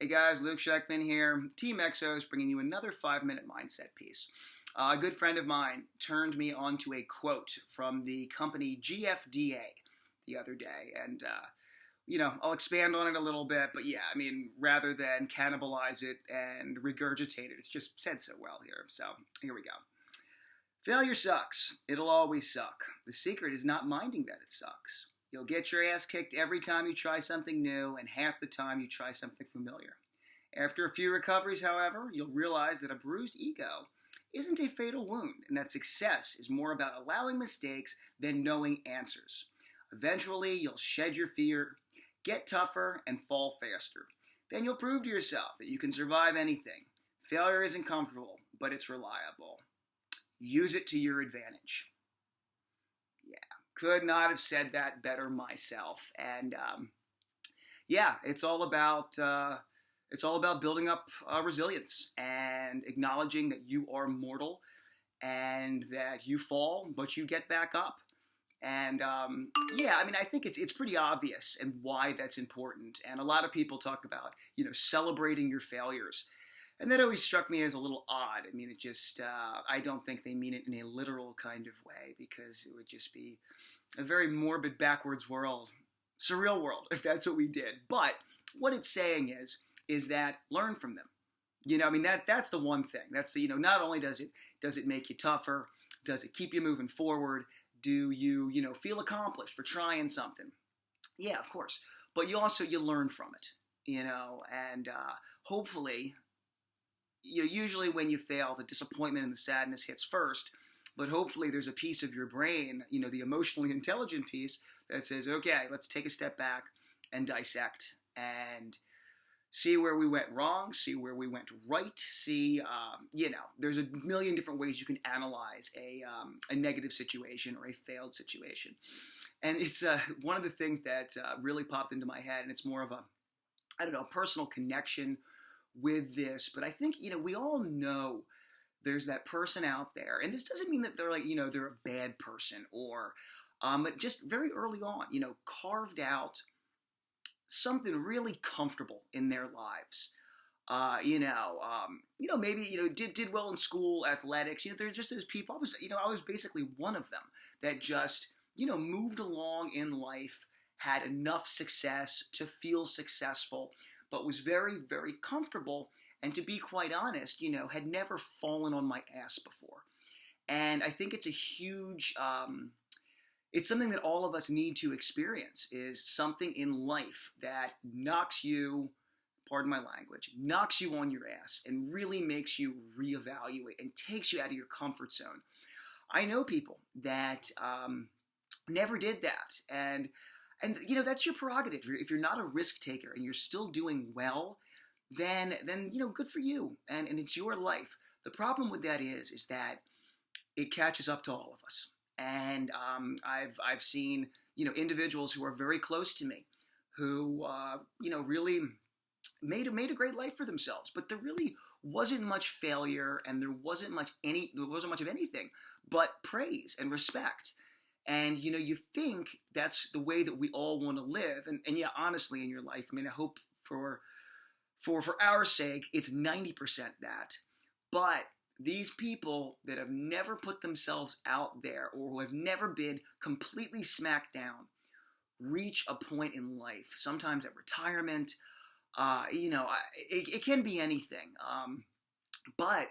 Hey guys, Luke Scheckman here. Team Exos bringing you another 5-minute mindset piece. A good friend of mine turned me onto a quote from the company GFDA the other day, and I'll expand on it a little bit. But yeah, I mean, rather than cannibalize it and regurgitate it, it's just said so well here. So here we go. Failure sucks. It'll always suck. The secret is not minding that it sucks. You'll get your ass kicked every time you try something new and half the time you try something familiar. After a few recoveries, however, you'll realize that a bruised ego isn't a fatal wound and that success is more about allowing mistakes than knowing answers. Eventually, you'll shed your fear, get tougher, and fall faster. Then you'll prove to yourself that you can survive anything. Failure isn't comfortable, but it's reliable. Use it to your advantage. Could not have said that better myself. And it's all about building up resilience and acknowledging that you are mortal and that you fall, but you get back up. And I think it's pretty obvious and why that's important. And a lot of people talk about celebrating your failures. And that always struck me as a little odd. I mean, I don't think they mean it in a literal kind of way, because it would just be a very morbid, backwards world, surreal world, if that's what we did. But what it's saying is that learn from them. That's the one thing. That's not only does it make you tougher, does it keep you moving forward, do you, feel accomplished for trying something? Yeah, of course. But you learn from it, and hopefully, usually when you fail, the disappointment and the sadness hits first, but hopefully there's a piece of your brain, the emotionally intelligent piece, that says, okay, let's take a step back and dissect and see where we went wrong, see where we went right, see, there's a million different ways you can analyze a negative situation or a failed situation. And it's one of the things that really popped into my head, and it's more of a, personal connection with this, but I think, we all know there's that person out there, and this doesn't mean that they're they're a bad person, or but just very early on, carved out something really comfortable in their lives. Maybe, did well in school, athletics, there's just those people. I was basically one of them that just, moved along in life, had enough success to feel successful, but was very, very comfortable, and to be quite honest, had never fallen on my ass before. And I think it's a huge, it's something that all of us need to experience, is something in life that knocks you, pardon my language, knocks you on your ass and really makes you reevaluate and takes you out of your comfort zone. I know people that never did that, and that's your prerogative. If you're not a risk taker and you're still doing well, then good for you, and it's your life. The problem with that is that it catches up to all of us. And I've seen individuals who are very close to me who really made a great life for themselves, but there really wasn't much failure, and there wasn't much of anything but praise and respect. And, you think that's the way that we all want to live. And yeah, honestly, in your life, I hope for our sake, it's 90% that. But these people that have never put themselves out there, or who have never been completely smacked down, reach a point in life, sometimes at retirement, it can be anything. But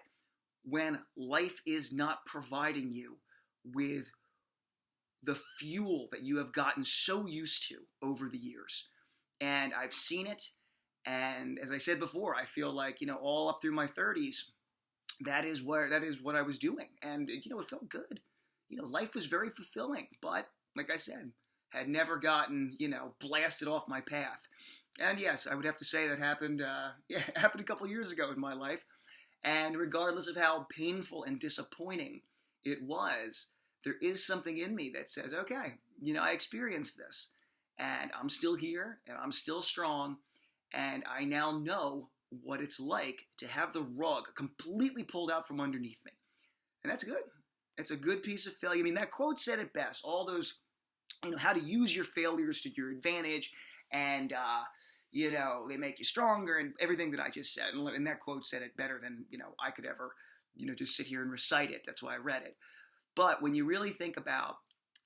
when life is not providing you with the fuel that you have gotten so used to over the years. And I've seen it, and as I said before, I feel like, all up through my 30s, that is what I was doing. And, it felt good. Life was very fulfilling, but like I said, had never gotten, blasted off my path. And yes, I would have to say that happened, happened a couple years ago in my life. And regardless of how painful and disappointing it was, there is something in me that says, okay, I experienced this, and I'm still here, and I'm still strong, and I now know what it's like to have the rug completely pulled out from underneath me. And that's good. It's a good piece of failure. That quote said it best. All those, how to use your failures to your advantage, and they make you stronger and everything that I just said. And that quote said it better than, I could ever, just sit here and recite it. That's why I read it. But when you really think about,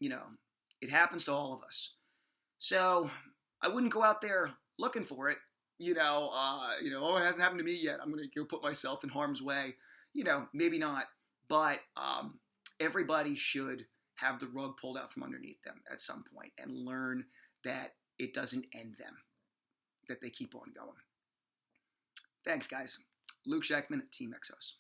it happens to all of us. So I wouldn't go out there looking for it. Oh, it hasn't happened to me yet. I'm going to go put myself in harm's way. Maybe not. But everybody should have the rug pulled out from underneath them at some point and learn that it doesn't end them, that they keep on going. Thanks, guys. Luke Scheckman at Team Exos.